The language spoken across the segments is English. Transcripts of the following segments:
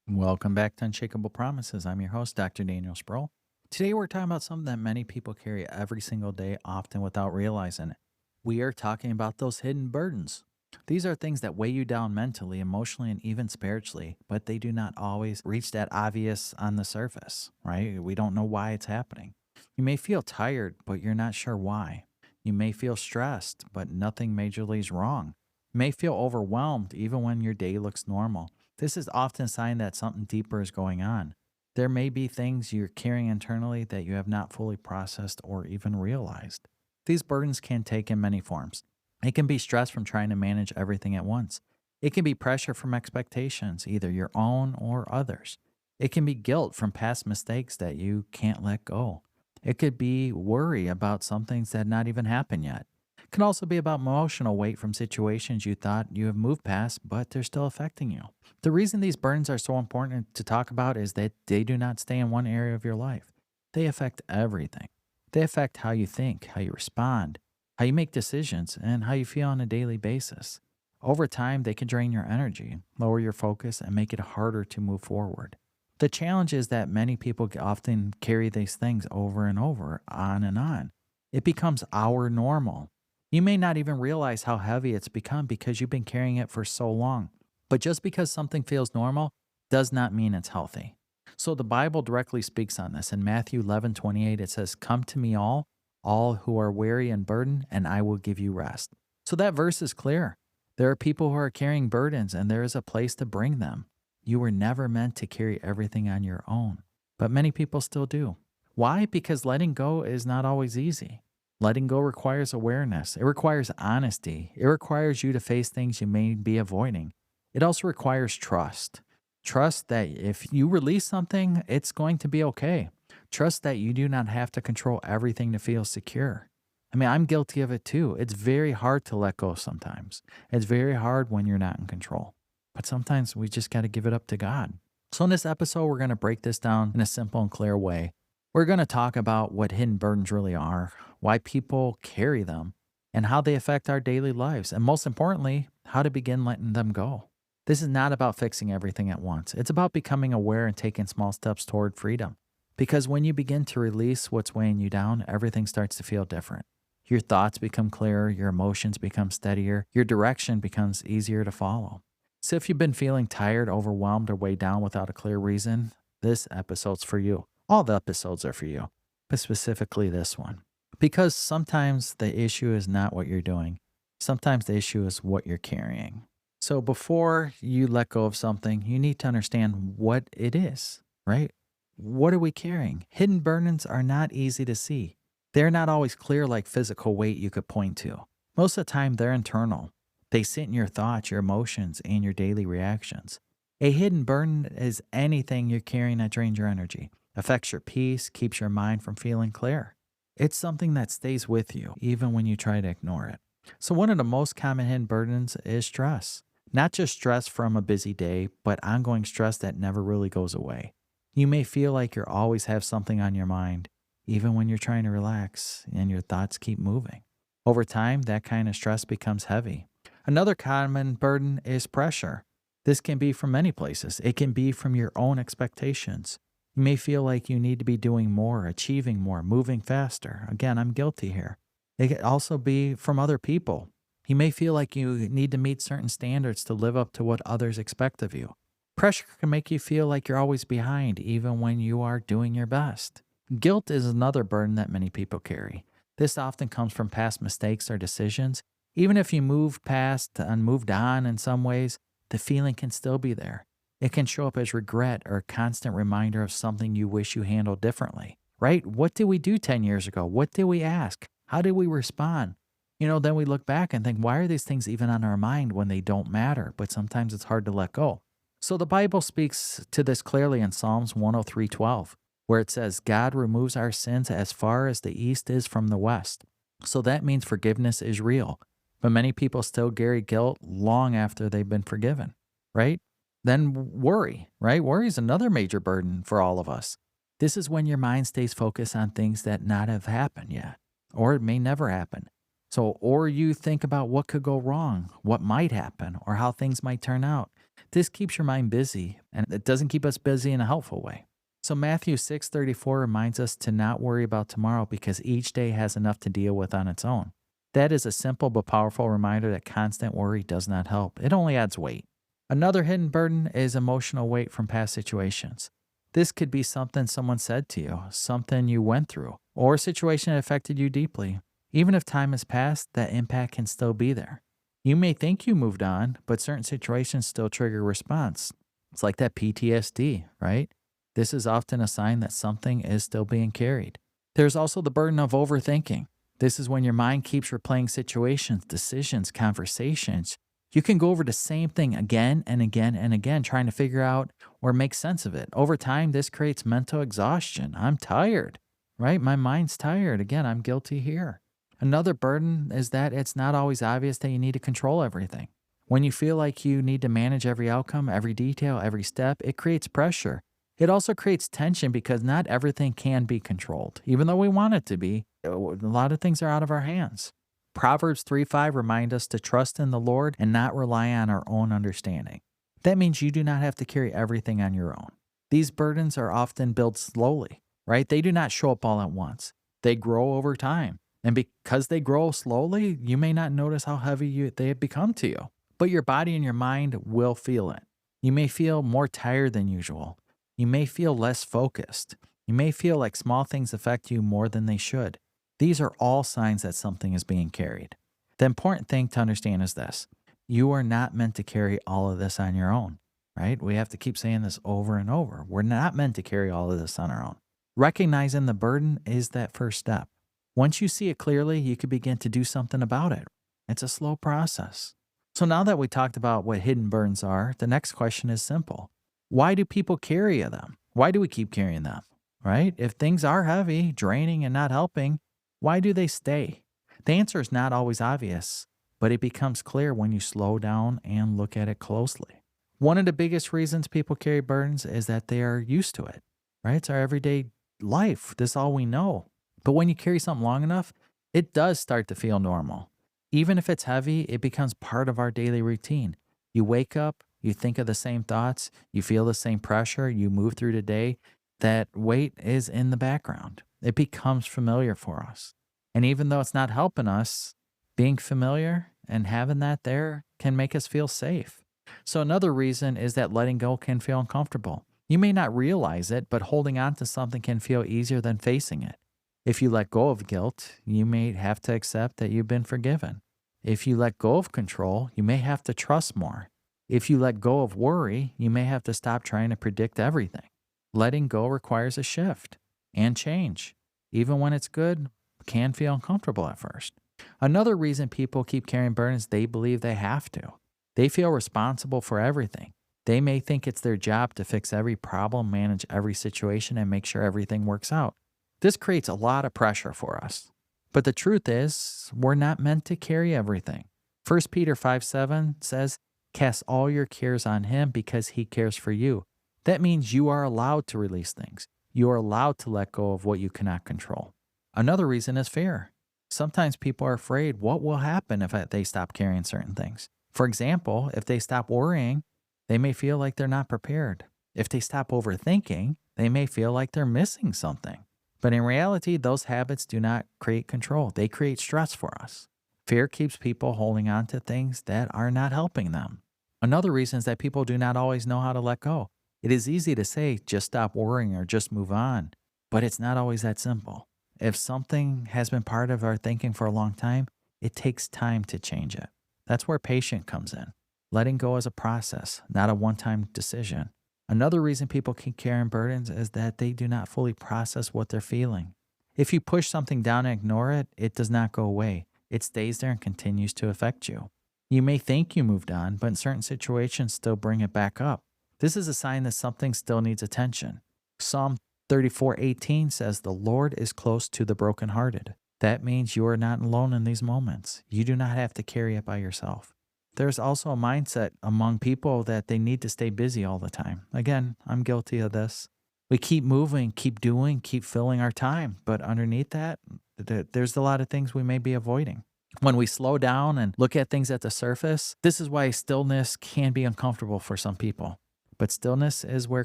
Welcome back to Unshakable Promises. I'm your host, Dr. Daniel Sproul. Today, we're talking about something that many people carry every single day, often without realizing it. We are talking about those hidden burdens. These are things that weigh you down mentally, emotionally, and even spiritually, but they do not always reach that obvious on the surface, right? We don't know why it's happening. You may feel tired, but you're not sure why. You may feel stressed, but nothing majorly is wrong. You may feel overwhelmed even when your day looks normal. This is often a sign that something deeper is going on. There may be things you're carrying internally that you have not fully processed or even realized. These burdens can take in many forms. It can be stress from trying to manage everything at once. It can be pressure from expectations, either your own or others. It can be guilt from past mistakes that you can't let go. It could be worry about some things that not even happened yet. It can also be about emotional weight from situations you thought you have moved past, but they're still affecting you. The reason these burdens are so important to talk about is that they do not stay in one area of your life. They affect everything. They affect how you think, how you respond, how you make decisions, and how you feel on a daily basis. Over time, they can drain your energy, lower your focus, and make it harder to move forward. The challenge is that many people often carry these things over and over, on and on. It becomes our normal. You may not even realize how heavy it's become because you've been carrying it for so long. But just because something feels normal does not mean it's healthy. So the Bible directly speaks on this. In Matthew 11:28, it says, "Come to me all who are weary and burdened, and I will give you rest." So that verse is clear. There are people who are carrying burdens, and there is a place to bring them. You were never meant to carry everything on your own, but many people still do. Why? Because letting go is not always easy. Letting go requires awareness. It requires honesty. It requires you to face things you may be avoiding. It also requires trust. Trust that if you release something, it's going to be okay. Trust that you do not have to control everything to feel secure. I mean, I'm guilty of it too. It's very hard to let go sometimes. It's very hard when you're not in control. But sometimes we just got to give it up to God. So, in this episode, we're going to break this down in a simple and clear way. We're going to talk about what hidden burdens really are, why people carry them, and how they affect our daily lives. And most importantly, how to begin letting them go. This is not about fixing everything at once. It's about becoming aware and taking small steps toward freedom. Because when you begin to release what's weighing you down, everything starts to feel different. Your thoughts become clearer, your emotions become steadier, your direction becomes easier to follow. So if you've been feeling tired, overwhelmed, or weighed down without a clear reason, this episode's for you. All the episodes are for you, but specifically this one. Because sometimes the issue is not what you're doing. Sometimes the issue is what you're carrying. So before you let go of something, you need to understand what it is, right? What are we carrying? Hidden burdens are not easy to see. They're not always clear like physical weight you could point to. Most of the time, they're internal. They sit in your thoughts, your emotions, and your daily reactions. A hidden burden is anything you're carrying that drains your energy, affects your peace, keeps your mind from feeling clear. It's something that stays with you, even when you try to ignore it. So, one of the most common hidden burdens is stress. Not just stress from a busy day, but ongoing stress that never really goes away. You may feel like you always have something on your mind, even when you're trying to relax and your thoughts keep moving. Over time, that kind of stress becomes heavy. Another common burden is pressure. This can be from many places. It can be from your own expectations. You may feel like you need to be doing more, achieving more, moving faster. Again, I'm guilty here. It can also be from other people. You may feel like you need to meet certain standards to live up to what others expect of you. Pressure can make you feel like you're always behind, even when you are doing your best. Guilt is another burden that many people carry. This often comes from past mistakes or decisions. Even if you moved past and moved on in some ways, the feeling can still be there. It can show up as regret or a constant reminder of something you wish you handled differently, right? What did we do 10 years ago? What did we ask? How did we respond? Then we look back and think, why are these things even on our mind when they don't matter? But sometimes it's hard to let go. So the Bible speaks to this clearly in Psalms 103:12, where it says, God removes our sins as far as the east is from the west. So that means forgiveness is real. But many people still carry guilt long after they've been forgiven, right? Then worry, right? Worry is another major burden for all of us. This is when your mind stays focused on things that not have happened yet, or it may never happen. So, or you think about what could go wrong, what might happen, or how things might turn out. This keeps your mind busy, and it doesn't keep us busy in a helpful way. So Matthew 6:34 reminds us to not worry about tomorrow because each day has enough to deal with on its own. That is a simple but powerful reminder that constant worry does not help. It only adds weight. Another hidden burden is emotional weight from past situations. This could be something someone said to you, something you went through, or a situation that affected you deeply. Even if time has passed, that impact can still be there. You may think you moved on, but certain situations still trigger a response. It's like that PTSD, right? This is often a sign that something is still being carried. There's also the burden of overthinking. This is when your mind keeps replaying situations, decisions, conversations. You can go over the same thing again and again and again, trying to figure out or make sense of it. Over time, this creates mental exhaustion. I'm tired, right? My mind's tired. Again, I'm guilty here. Another burden is that it's not always obvious that you need to control everything. When you feel like you need to manage every outcome, every detail, every step, it creates pressure. It also creates tension because not everything can be controlled. Even though we want it to be, a lot of things are out of our hands. Proverbs 3:5 remind us to trust in the Lord and not rely on our own understanding. That means you do not have to carry everything on your own. These burdens are often built slowly, right? They do not show up all at once. They grow over time. And because they grow slowly, you may not notice how heavy they have become to you. But your body and your mind will feel it. You may feel more tired than usual. You may feel less focused. You may feel like small things affect you more than they should. These are all signs that something is being carried. The important thing to understand is this. You are not meant to carry all of this on your own, right? We have to keep saying this over and over. We're not meant to carry all of this on our own. Recognizing the burden is that first step. Once you see it clearly, you can begin to do something about it. It's a slow process. So now that we talked about what hidden burdens are, the next question is simple. Why do people carry them? Why do we keep carrying them, right? If things are heavy, draining, and not helping, why do they stay? The answer is not always obvious, but it becomes clear when you slow down and look at it closely. One of the biggest reasons people carry burdens is that they are used to it, right? It's our everyday life. This is all we know. But when you carry something long enough, it does start to feel normal. Even if it's heavy, it becomes part of our daily routine. You wake up, you think of the same thoughts, you feel the same pressure, you move through the day. That weight is in the background. It becomes familiar for us. And even though it's not helping us, being familiar and having that there can make us feel safe. So another reason is that letting go can feel uncomfortable. You may not realize it, but holding on to something can feel easier than facing it. If you let go of guilt, you may have to accept that you've been forgiven. If you let go of control, you may have to trust more. If you let go of worry, you may have to stop trying to predict everything. Letting go requires a shift and change. Even when it's good, it can feel uncomfortable at first. Another reason people keep carrying burdens, they believe they have to. They feel responsible for everything. They may think it's their job to fix every problem, manage every situation, and make sure everything works out. This creates a lot of pressure for us. But the truth is, we're not meant to carry everything. 1 Peter 5:7 says, "Cast all your cares on him because he cares for you." That means you are allowed to release things. You are allowed to let go of what you cannot control. Another reason is fear. Sometimes people are afraid what will happen if they stop carrying certain things. For example, if they stop worrying, they may feel like they're not prepared. If they stop overthinking, they may feel like they're missing something. But in reality, those habits do not create control. They create stress for us. Fear keeps people holding on to things that are not helping them. Another reason is that people do not always know how to let go. It is easy to say, just stop worrying or just move on, but it's not always that simple. If something has been part of our thinking for a long time, it takes time to change it. That's where patience comes in. Letting go is a process, not a one-time decision. Another reason people keep carrying burdens is that they do not fully process what they're feeling. If you push something down and ignore it, it does not go away. It stays there and continues to affect you. You may think you moved on, but in certain situations still bring it back up. This is a sign that something still needs attention. Psalm 34:18 says, "The Lord is close to the brokenhearted." That means you are not alone in these moments. You do not have to carry it by yourself. There's also a mindset among people that they need to stay busy all the time. Again, I'm guilty of this. We keep moving, keep doing, keep filling our time. But underneath that, there's a lot of things we may be avoiding. When we slow down and look at things at the surface, this is why stillness can be uncomfortable for some people. But stillness is where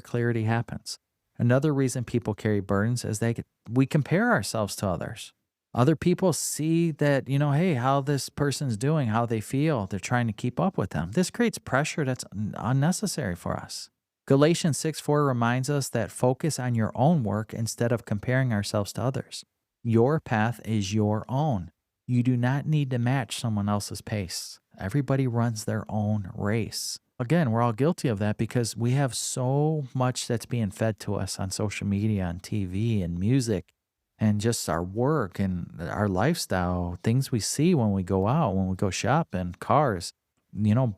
clarity happens. Another reason people carry burdens is we compare ourselves to others. Other people see that, hey, how this person's doing, how they feel. They're trying to keep up with them. This creates pressure that's unnecessary for us. Galatians 6:4 reminds us that focus on your own work instead of comparing ourselves to others. Your path is your own. You do not need to match someone else's pace. Everybody runs their own race. Again, we're all guilty of that because we have so much that's being fed to us on social media, on TV, and music, and just our work and our lifestyle, things we see when we go out, when we go shopping, cars,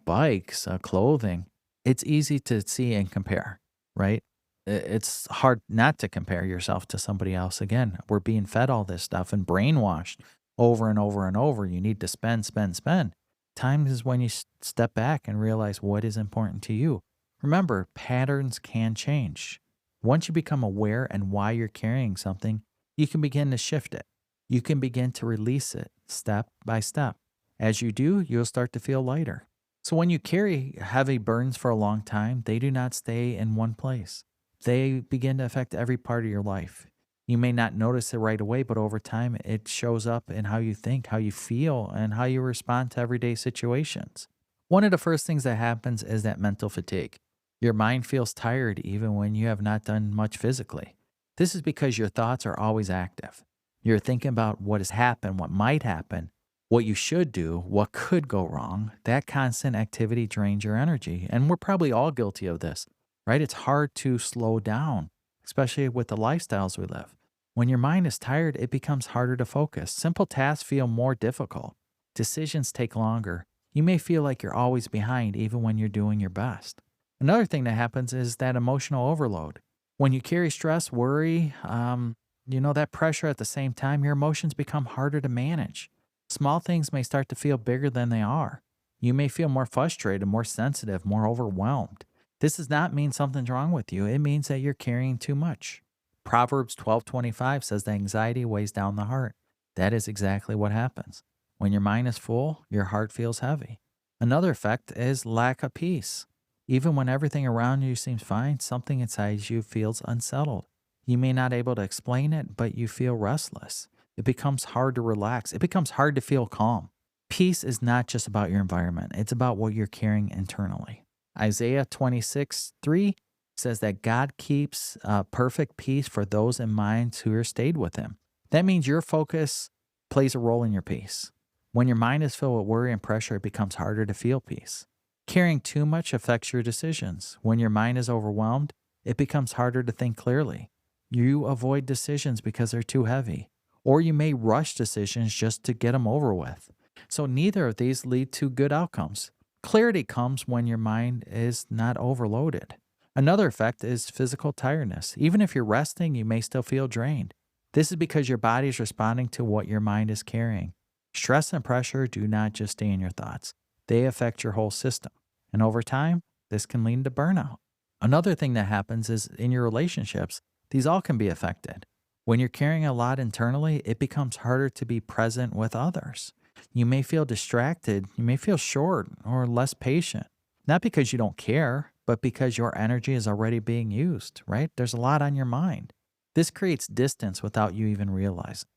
bikes, clothing. It's easy to see and compare, right? It's hard not to compare yourself to somebody else. Again, we're being fed all this stuff and brainwashed over and over and over. You need to spend, spend, spend. Time is when you step back and realize what is important to you. Remember, patterns can change. Once you become aware and why you're carrying something, you can begin to shift it. You can begin to release it step by step. As you do, you'll start to feel lighter. So when you carry heavy burdens for a long time, they do not stay in one place. They begin to affect every part of your life. You may not notice it right away, but over time, it shows up in how you think, how you feel, and how you respond to everyday situations. One of the first things that happens is that mental fatigue. Your mind feels tired even when you have not done much physically. This is because your thoughts are always active. You're thinking about what has happened, what might happen, what you should do, what could go wrong. That constant activity drains your energy, and we're probably all guilty of this, right? It's hard to slow down, especially with the lifestyles we live. When your mind is tired, it becomes harder to focus. Simple tasks feel more difficult. Decisions take longer. You may feel like you're always behind even when you're doing your best. Another thing that happens is that emotional overload. When you carry stress, worry, that pressure at the same time, your emotions become harder to manage. Small things may start to feel bigger than they are. You may feel more frustrated, more sensitive, more overwhelmed. This does not mean something's wrong with you. It means that you're carrying too much. Proverbs 12:25 says that anxiety weighs down the heart. That is exactly what happens. When your mind is full, your heart feels heavy. Another effect is lack of peace. Even when everything around you seems fine, something inside you feels unsettled. You may not be able to explain it, but you feel restless. It becomes hard to relax. It becomes hard to feel calm. Peace is not just about your environment. It's about what you're carrying internally. Isaiah 26:3 says that God keeps perfect peace for those in minds who are stayed with him. That means your focus plays a role in your peace. When your mind is filled with worry and pressure, it becomes harder to feel peace. Carrying too much affects your decisions. When your mind is overwhelmed, it becomes harder to think clearly. You avoid decisions because they're too heavy, or you may rush decisions just to get them over with. So neither of these lead to good outcomes. Clarity comes when your mind is not overloaded. Another effect is physical tiredness. Even if you're resting, you may still feel drained. This is because your body is responding to what your mind is carrying. Stress and pressure do not just stay in your thoughts. They affect your whole system. And over time, this can lead to burnout. Another thing that happens is in your relationships, these all can be affected. When you're carrying a lot internally, it becomes harder to be present with others. You may feel distracted, you may feel short or less patient. Not because you don't care, but because your energy is already being used, right? There's a lot on your mind. This creates distance without you even realizing.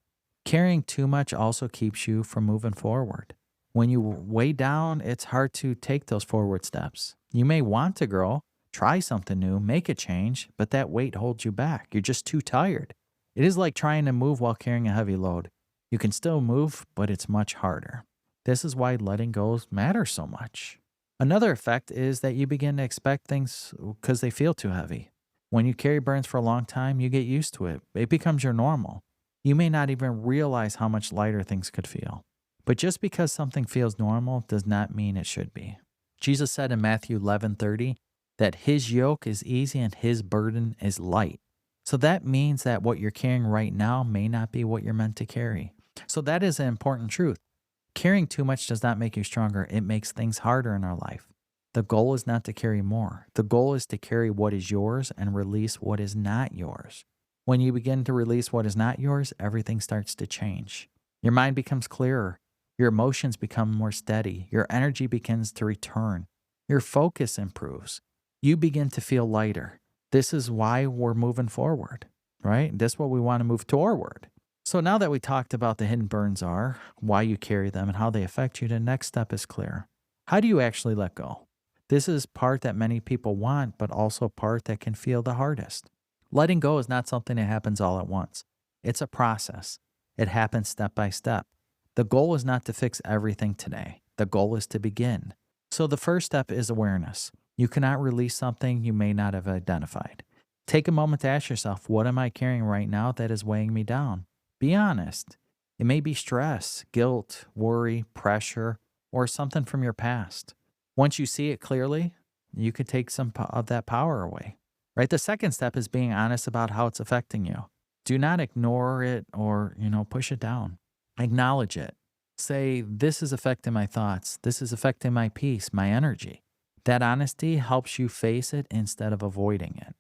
Carrying too much also keeps you from moving forward. When you weigh down, it's hard to take those forward steps. You may want to grow, try something new, make a change, but that weight holds you back. You're just too tired. It is like trying to move while carrying a heavy load. You can still move, but it's much harder. This is why letting go matters so much. Another effect is that you begin to expect things because they feel too heavy. When you carry burdens for a long time, you get used to it. It becomes your normal. You may not even realize how much lighter things could feel. But just because something feels normal does not mean it should be. Jesus said in Matthew 11:30 that his yoke is easy and his burden is light. So that means that what you're carrying right now may not be what you're meant to carry. So that is an important truth. Carrying too much does not make you stronger. It makes things harder in our life. The goal is not to carry more. The goal is to carry what is yours and release what is not yours. When you begin to release what is not yours, everything starts to change. Your mind becomes clearer. Your emotions become more steady. Your energy begins to return. Your focus improves. You begin to feel lighter. This is why we're moving forward, right? This is what we want to move toward. So now that we talked about the hidden burdens are, why you carry them, and how they affect you, the next step is clear. How do you actually let go? This is part that many people want, but also part that can feel the hardest. Letting go is not something that happens all at once. It's a process. It happens step by step. The goal is not to fix everything today. The goal is to begin. So the first step is awareness. You cannot release something you may not have identified. Take a moment to ask yourself, what am I carrying right now that is weighing me down? Be honest. It may be stress, guilt, worry, pressure, or something from your past. Once you see it clearly, you could take some of that power away. Right? The second step is being honest about how it's affecting you. Do not ignore it or, push it down. Acknowledge it. Say, this is affecting my thoughts. This is affecting my peace, my energy. That honesty helps you face it instead of avoiding it.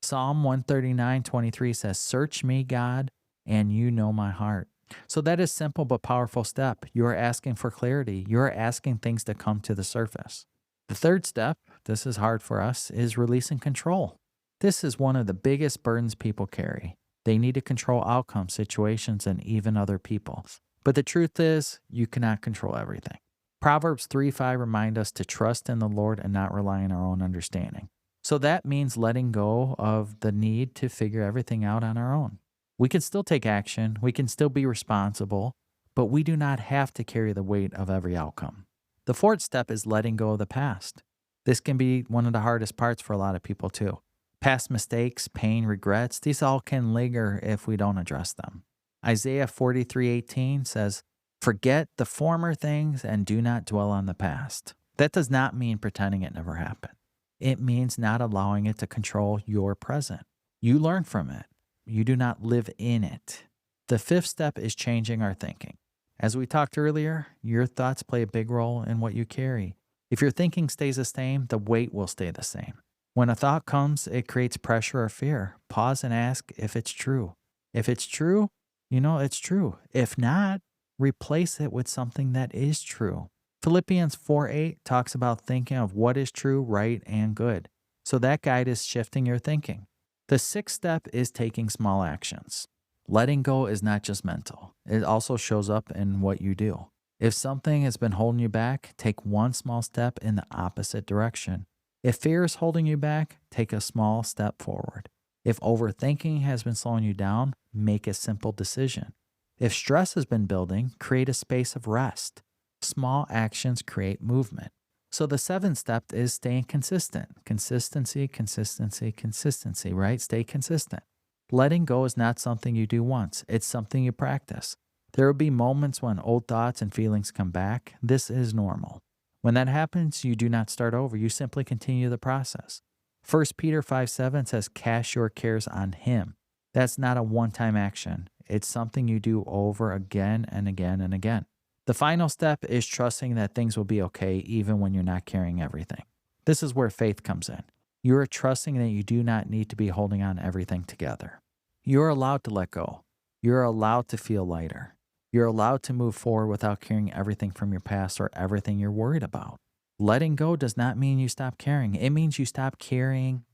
Psalm 139:23 says, "Search me, God, and you know my heart." So that is simple but powerful step. You are asking for clarity. You are asking things to come to the surface. The third step, this is hard for us, is releasing control. This is one of the biggest burdens people carry. They need to control outcomes, situations, and even other people. But the truth is, you cannot control everything. Proverbs 3:5 remind us to trust in the Lord and not rely on our own understanding. So that means letting go of the need to figure everything out on our own. We can still take action, we can still be responsible, but we do not have to carry the weight of every outcome. The fourth step is letting go of the past. This can be one of the hardest parts for a lot of people too. Past mistakes, pain, regrets, these all can linger if we don't address them. Isaiah 43:18 says, "Forget the former things and do not dwell on the past." That does not mean pretending it never happened. It means not allowing it to control your present. You learn from it. You do not live in it. The fifth step is changing our thinking. As we talked earlier, your thoughts play a big role in what you carry. If your thinking stays the same, the weight will stay the same. When a thought comes, it creates pressure or fear. Pause and ask if it's true. If it's true, it's true. If not, replace it with something that is true. Philippians 4:8 talks about thinking of what is true, right, and good. So that guide is shifting your thinking. The sixth step is taking small actions. Letting go is not just mental. It also shows up in what you do. If something has been holding you back, take one small step in the opposite direction. If fear is holding you back, take a small step forward. If overthinking has been slowing you down, make a simple decision. If stress has been building, create a space of rest. Small actions create movement. So the seventh step is staying consistent. Consistency, consistency, consistency, right? Stay consistent. Letting go is not something you do once. It's something you practice. There will be moments when old thoughts and feelings come back. This is normal. When that happens, you do not start over. You simply continue the process. 1 Peter 5:7 says, "Cast your cares on him." That's not a one-time action. It's something you do over again and again and again. The final step is trusting that things will be okay even when you're not carrying everything. This is where faith comes in. You are trusting that you do not need to be holding on everything together. You are allowed to let go. You are allowed to feel lighter. You're allowed to move forward without carrying everything from your past or everything you're worried about. Letting go does not mean you stop caring. It means you stop carrying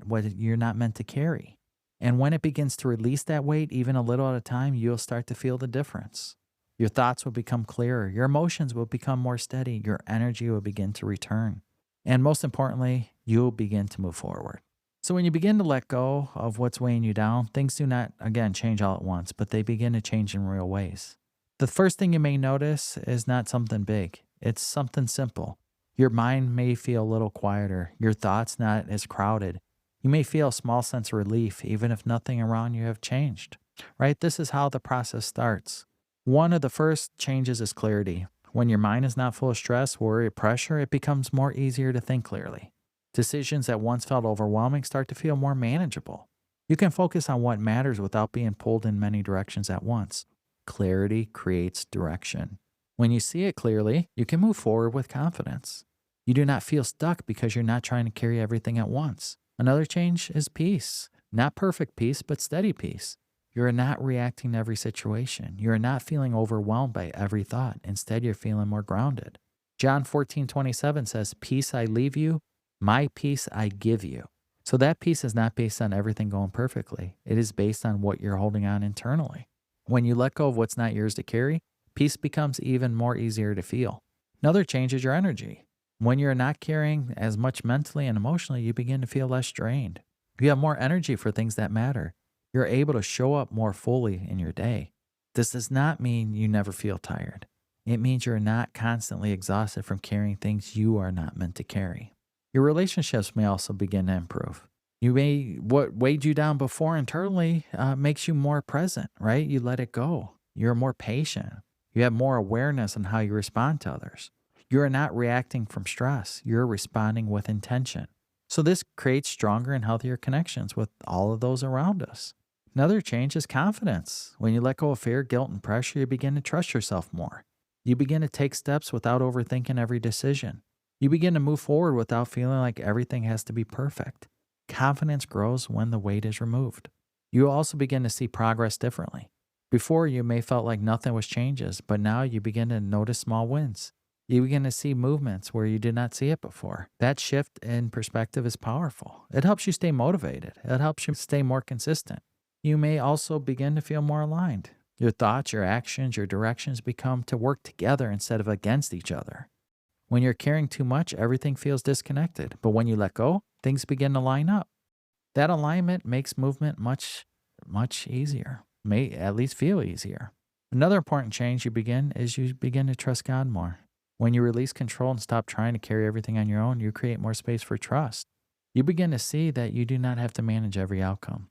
what you're not meant to carry. And when it begins to release that weight, even a little at a time, you'll start to feel the difference. Your thoughts will become clearer. Your emotions will become more steady. Your energy will begin to return. And most importantly, you'll begin to move forward. So when you begin to let go of what's weighing you down, things do not, again, change all at once, but they begin to change in real ways. The first thing you may notice is not something big. It's something simple. Your mind may feel a little quieter. Your thoughts not as crowded. You may feel a small sense of relief, even if nothing around you have changed, right? This is how the process starts. One of the first changes is clarity. When your mind is not full of stress, worry, or pressure, it becomes more easier to think clearly. Decisions that once felt overwhelming start to feel more manageable. You can focus on what matters without being pulled in many directions at once. Clarity creates direction. When you see it clearly, you can move forward with confidence. You do not feel stuck because you're not trying to carry everything at once. Another change is peace. Not perfect peace, but steady peace. You're not reacting to every situation. You're not feeling overwhelmed by every thought. Instead, you're feeling more grounded. John 14:27 says, "Peace I leave you, my peace I give you." So that peace is not based on everything going perfectly. It is based on what you're holding on internally. When you let go of what's not yours to carry, peace becomes even more easier to feel. Another change is your energy. When you're not carrying as much mentally and emotionally, you begin to feel less drained. You have more energy for things that matter. You're able to show up more fully in your day. This does not mean you never feel tired. It means you're not constantly exhausted from carrying things you are not meant to carry. Your relationships may also begin to improve. What weighed you down before internally makes you more present, right? You let it go. You're more patient. You have more awareness on how you respond to others. You're not reacting from stress. You're responding with intention. So this creates stronger and healthier connections with all of those around us. Another change is confidence. When you let go of fear, guilt, and pressure, you begin to trust yourself more. You begin to take steps without overthinking every decision. You begin to move forward without feeling like everything has to be perfect. Confidence grows when the weight is removed. You also begin to see progress differently. Before, you may felt like nothing was changes, but now you begin to notice small wins. You begin to see movements where you did not see it before. That shift in perspective is powerful. It helps you stay motivated. It helps you stay more consistent. You may also begin to feel more aligned. Your thoughts, your actions, your directions become to work together instead of against each other. When you're carrying too much, everything feels disconnected. But when you let go, things begin to line up. That alignment makes movement much easier, may at least feel easier. Another important change you begin to trust God more. When you release control and stop trying to carry everything on your own, you create more space for trust. You begin to see that you do not have to manage every outcome.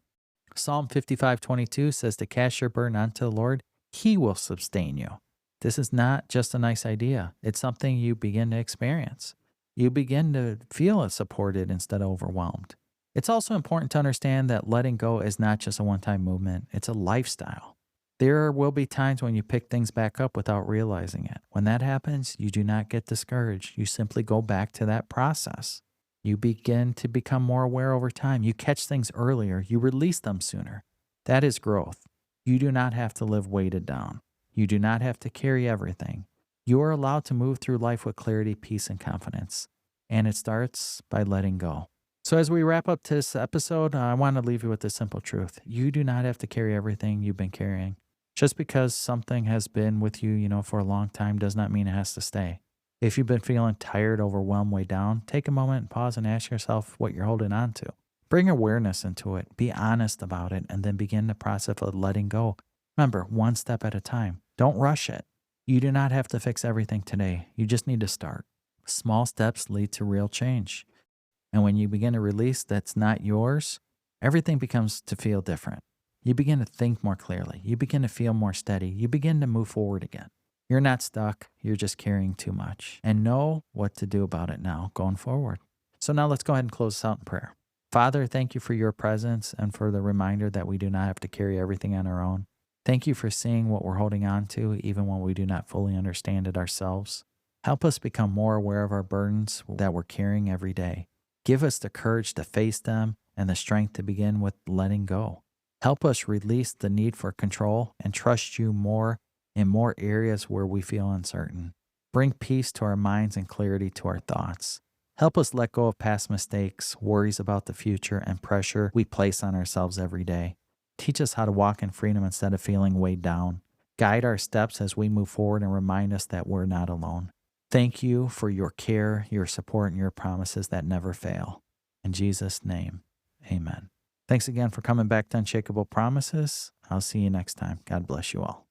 Psalm 55:22 says to cast your burden onto the Lord, He will sustain you. This is not just a nice idea. It's something you begin to experience. You begin to feel supported instead of overwhelmed. It's also important to understand that letting go is not just a one-time movement. It's a lifestyle. There will be times when you pick things back up without realizing it. When that happens, you do not get discouraged. You simply go back to that process. You begin to become more aware over time. You catch things earlier. You release them sooner. That is growth. You do not have to live weighted down. You do not have to carry everything. You are allowed to move through life with clarity, peace, and confidence. And it starts by letting go. So as we wrap up this episode, I want to leave you with this simple truth. You do not have to carry everything you've been carrying. Just because something has been with you, for a long time does not mean it has to stay. If you've been feeling tired, overwhelmed, way down, take a moment and pause and ask yourself what you're holding on to. Bring awareness into it. Be honest about it, and then begin the process of letting go. Remember, one step at a time. Don't rush it. You do not have to fix everything today. You just need to start. Small steps lead to real change. And when you begin to release that's not yours, everything begins to feel different. You begin to think more clearly. You begin to feel more steady. You begin to move forward again. You're not stuck. You're just carrying too much. And know what to do about it now going forward. So now let's go ahead and close this out in prayer. Father, thank you for your presence and for the reminder that we do not have to carry everything on our own. Thank you for seeing what we're holding on to, even when we do not fully understand it ourselves. Help us become more aware of our burdens that we're carrying every day. Give us the courage to face them and the strength to begin with letting go. Help us release the need for control and trust you more in more areas where we feel uncertain. Bring peace to our minds and clarity to our thoughts. Help us let go of past mistakes, worries about the future, and pressure we place on ourselves every day. Teach us how to walk in freedom instead of feeling weighed down. Guide our steps as we move forward and remind us that we're not alone. Thank you for your care, your support, and your promises that never fail. In Jesus' name, amen. Thanks again for coming back to Unshakable Promises. I'll see you next time. God bless you all.